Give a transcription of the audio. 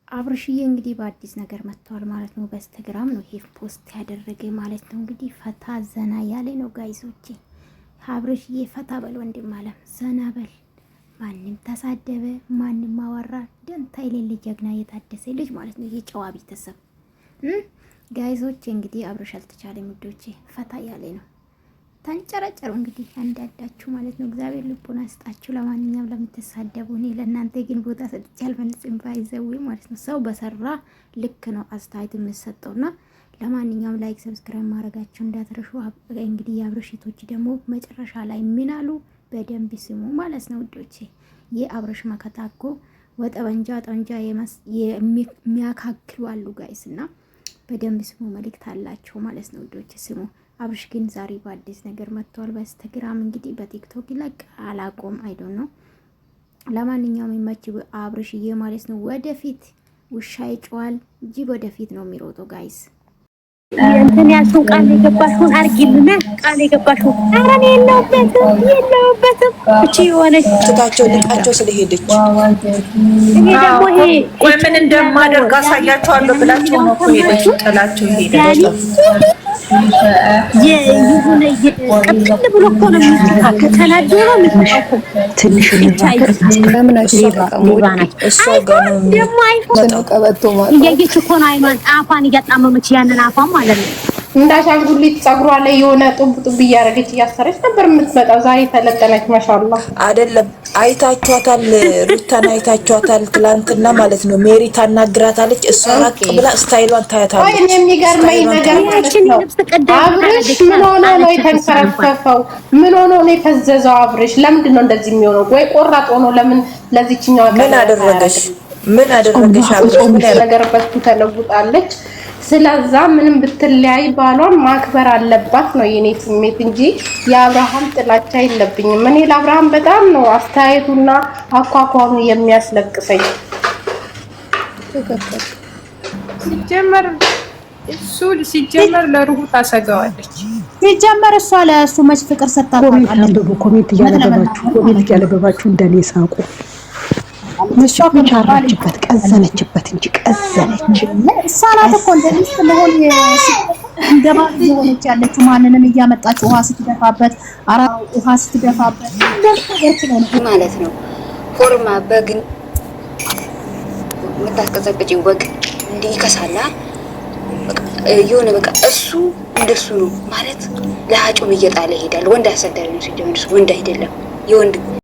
አብርሽዬ እንግዲህ በአዲስ ነገር መጥቷል ማለት ነው። በኢንስታግራም ነው ይሄ ፖስት ያደረገ ማለት ነው። እንግዲህ ፈታ ዘና ያለ ነው ጋይሶቼ። አብርሽዬ ፈታ በል ወንድም አለም ዘና በል። ማንም ተሳደበ ማንም አወራ ደንታ የሌለ ጀግና የታደሰ ልጅ ማለት ነው። ይሄ ጨዋ ቤተሰብ ጋይሶቼ። እንግዲህ አብርሽ አልተቻለም ውዶቼ፣ ፈታ ያለ ነው። ተንጨረጨሩ እንግዲህ አንዳንዳችሁ ማለት ነው። እግዚአብሔር ልቦና ይስጣችሁ። ለማንኛውም ለምትሳደቡ እኔ ለእናንተ ግን ቦታ ሰጥቼ አልመልስም ባይዘው ማለት ነው። ሰው በሰራ ልክ ነው አስተያየት የምትሰጠውና ለማንኛውም ላይክ ሰብስክራይብ ማድረጋችሁ እንዳትረሹ። እንግዲህ የአብርሽቶች ደግሞ መጨረሻ ላይ ምን አሉ በደንብ ስሙ ማለት ነው ውዶቼ። የአብርሽ መከታኮ ወጠበንጃ ጠንጃ የሚያካክሉ አሉ ጋይስና በደንብ ስሙ። መልእክት አላቸው ማለት ነው ውዶቼ ስሙ። አብርሽ ግን ዛሬ በአዲስ ነገር መጥቷል። በኢንስታግራም እንግዲህ በቲክቶክ ላይ አላቆም አይዶን ነው። ለማንኛውም ይመች አብርሽዬ ማለት ነው። ወደፊት ውሻ ይጮሃል እንጂ ወደፊት ነው የሚሮጠው ጋይስ። እንትን ያልሽው ቃል የገባሽውን አርጊልና ቃል የገባሽው አረን የለውበትም እቺ የሆነች ትታቸው ልቃቸው ስለሄደች እኔ ደግሞ ይሄ ቆይ ምን እንደማደርግ አሳያቸዋለሁ ብላችሁ ነው ሄደች ጥላቸው ሄደች። የይሁን ቅጥል ብሎ እኮ ነው የሚተካከል ተናዶ ነው የሚተካከል ትንሽ እሷ ጋር ነው ደግሞ አይሆን እያየች እኮ ነው አይኗን አፏን እያጣመመች ያንን አፏን ማለት ነው። እንዳሻንጉሊት ጸጉሯ ላይ የሆነ ጡብ እያደረገች እያሰረች ነበር የምትመጣው። ዛሬ ተለቀለች ማሻአላህ። አይደለም አይታችኋታል፣ ሩታን አይታችኋታል። ትላንትና ማለት ነው ሜሪ ታናግራታለች። እሷ ራቅ ብላ ስታይሏን ታያታለች። ወይ እኔ የሚገርመኝ ነገር ማለት ነው አብርሽ ምን ሆኖ ነው የተንከረፈፈው? ምን ሆኖ ነው የፈዘዘው? አብርሽ ለምንድን ነው እንደዚህ የሚሆነው? ወይ ቆራጥ ሆኖ ለምን ለዚህኛው ምን አደረገሽ? ምን አደረገሽ? አብርሽ ምን ነገር በሱ ተለውጣለች። ስለዛ ምንም ብትለያይ ባሏን ማክበር አለባት ነው የኔ ስሜት እንጂ የአብርሃም ጥላቻ የለብኝም። እኔ ለአብርሃም በጣም ነው አስተያየቱና አኳኳኑ የሚያስለቅሰኝ። ሲጀመር ለሩሁ ታሰጋዋለች። ሲጀመር እሷ ለእሱ መች ፍቅር ሰጣጣለች። ኮሜንት እያነበባችሁ እንደኔ ሳቁ። እሷ ቻራችበት ቀዘነችበት እንጂ ቀዘነች። እሷ ናት እኮ እንደዚህ ስለሆነ እንደማ የሆነች ያለችው ማንንም እያመጣች ውሃ ስትደፋበት ውሃ ስትደፋበት ማለት ነው። ፎርማ በግን መታከዘብጭ ወቅ እንዲህ ከሳላ የሆነ በቃ እሱ እንደሱ ነው ማለት ለሀጩን እየጣለ ይሄዳል። ወንድ አሰዳሪ ነው ሲጀምር ወንድ አይደለም የወንድ